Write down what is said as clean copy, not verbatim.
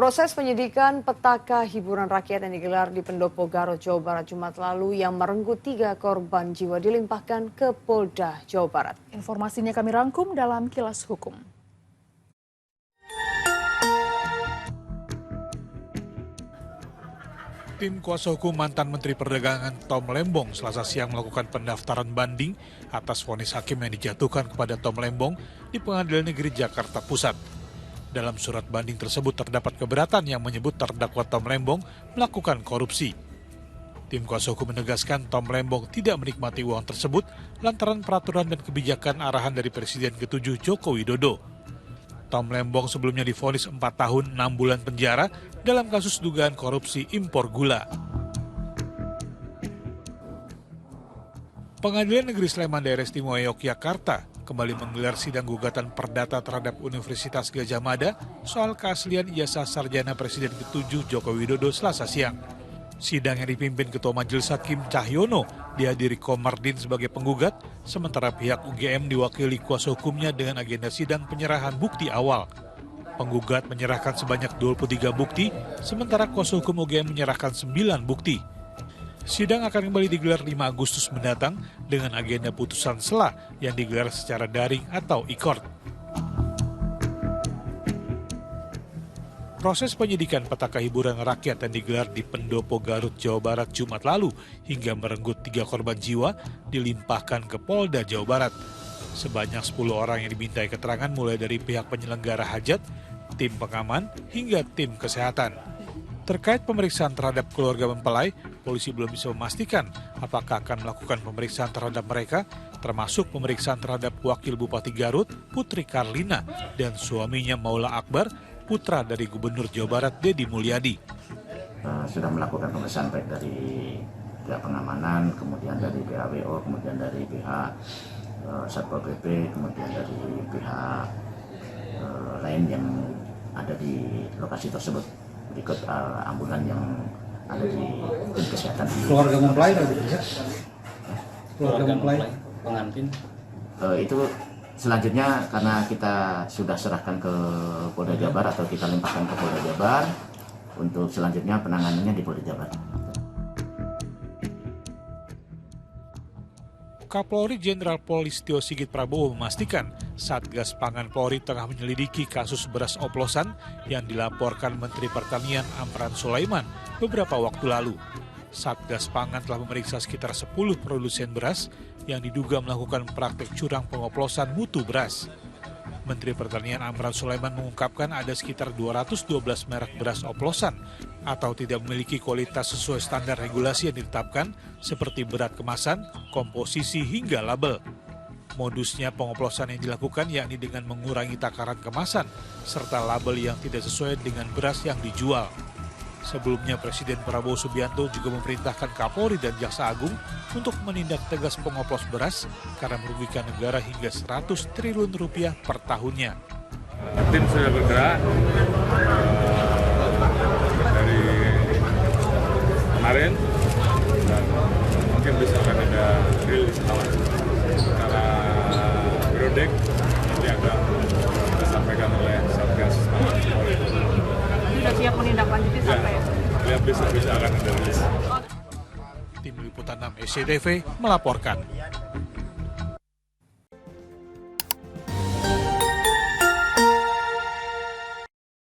Proses penyidikan petaka hiburan rakyat yang digelar di Pendopo Garut, Jawa Barat Jumat lalu yang merenggut 3 korban jiwa dilimpahkan ke Polda Jawa Barat. Informasinya kami rangkum dalam Kilas Hukum. Tim kuasa hukum mantan Menteri Perdagangan Tom Lembong Selasa siang melakukan pendaftaran banding atas vonis hakim yang dijatuhkan kepada Tom Lembong di Pengadilan Negeri Jakarta Pusat. Dalam surat banding tersebut terdapat keberatan yang menyebut terdakwa Tom Lembong melakukan korupsi. Tim kuasa hukum menegaskan Tom Lembong tidak menikmati uang tersebut lantaran peraturan dan kebijakan arahan dari Presiden ke-7 Joko Widodo. Tom Lembong sebelumnya divonis 4 tahun 6 bulan penjara dalam kasus dugaan korupsi impor gula. Pengadilan Negeri Sleman Daerah Istimewa Yogyakarta kembali menggelar sidang gugatan perdata terhadap Universitas Gadjah Mada soal keaslian ijazah sarjana Presiden ke-7 Joko Widodo Selasa siang. Sidang yang dipimpin Ketua Majelis Hakim Cahyono dihadiri Komardin sebagai penggugat, sementara pihak UGM diwakili kuasa hukumnya dengan agenda sidang penyerahan bukti awal. Penggugat menyerahkan sebanyak 23 bukti, sementara kuasa hukum UGM menyerahkan 9 bukti. Sidang akan kembali digelar 5 Agustus mendatang dengan agenda putusan sela yang digelar secara daring atau e-court. Proses penyidikan petaka hiburan rakyat yang digelar di Pendopo Garut, Jawa Barat Jumat lalu hingga merenggut 3 korban jiwa dilimpahkan ke Polda Jawa Barat. Sebanyak 10 orang yang dimintai keterangan mulai dari pihak penyelenggara hajat, tim pengaman, hingga tim kesehatan. Terkait pemeriksaan terhadap keluarga mempelai, polisi belum bisa memastikan apakah akan melakukan pemeriksaan terhadap mereka, termasuk pemeriksaan terhadap Wakil Bupati Garut, Putri Karlina, dan suaminya Maula Akbar, putra dari Gubernur Jawa Barat, Deddy Mulyadi. Sudah melakukan pemeriksaan baik dari pihak pengamanan, kemudian dari PHWO, kemudian dari pihak Satpol PP, kemudian dari pihak lain yang ada di lokasi tersebut. Berikut ambulan yang ada di tim kesehatan. Keluarga mempelai atau tidak? Keluarga mempelai pengantin. Itu selanjutnya karena kita sudah serahkan ke Polda Jabar atau kita limpahkan ke Polda Jabar, untuk selanjutnya penanganannya di Polda Jabar. Kapolri Jenderal Polistio Sigit Prabowo memastikan Satgas Pangan Polri tengah menyelidiki kasus beras oplosan yang dilaporkan Menteri Pertanian Amran Sulaiman beberapa waktu lalu. Satgas Pangan telah memeriksa sekitar 10 produsen beras yang diduga melakukan praktik curang pengoplosan mutu beras. Menteri Pertanian Amran Sulaiman mengungkapkan ada sekitar 212 merek beras oplosan atau tidak memiliki kualitas sesuai standar regulasi yang ditetapkan seperti berat kemasan, komposisi, hingga label. Modusnya pengoplosan yang dilakukan yakni dengan mengurangi takaran kemasan serta label yang tidak sesuai dengan beras yang dijual. Sebelumnya Presiden Prabowo Subianto juga memerintahkan Kapolri dan Jaksa Agung untuk menindak tegas pengoplos beras karena merugikan negara hingga 100 triliun rupiah per tahunnya. Tim sudah bergerak dari kemarin dan mungkin bisa akan ada rilis awal secara periodik nanti akan disampaikan oleh Satgas Pangan Polri. Sudah siap menindaklanjuti sampai ya? Bisa akan ada rilis. Tim Liputan 6 SCTV melaporkan.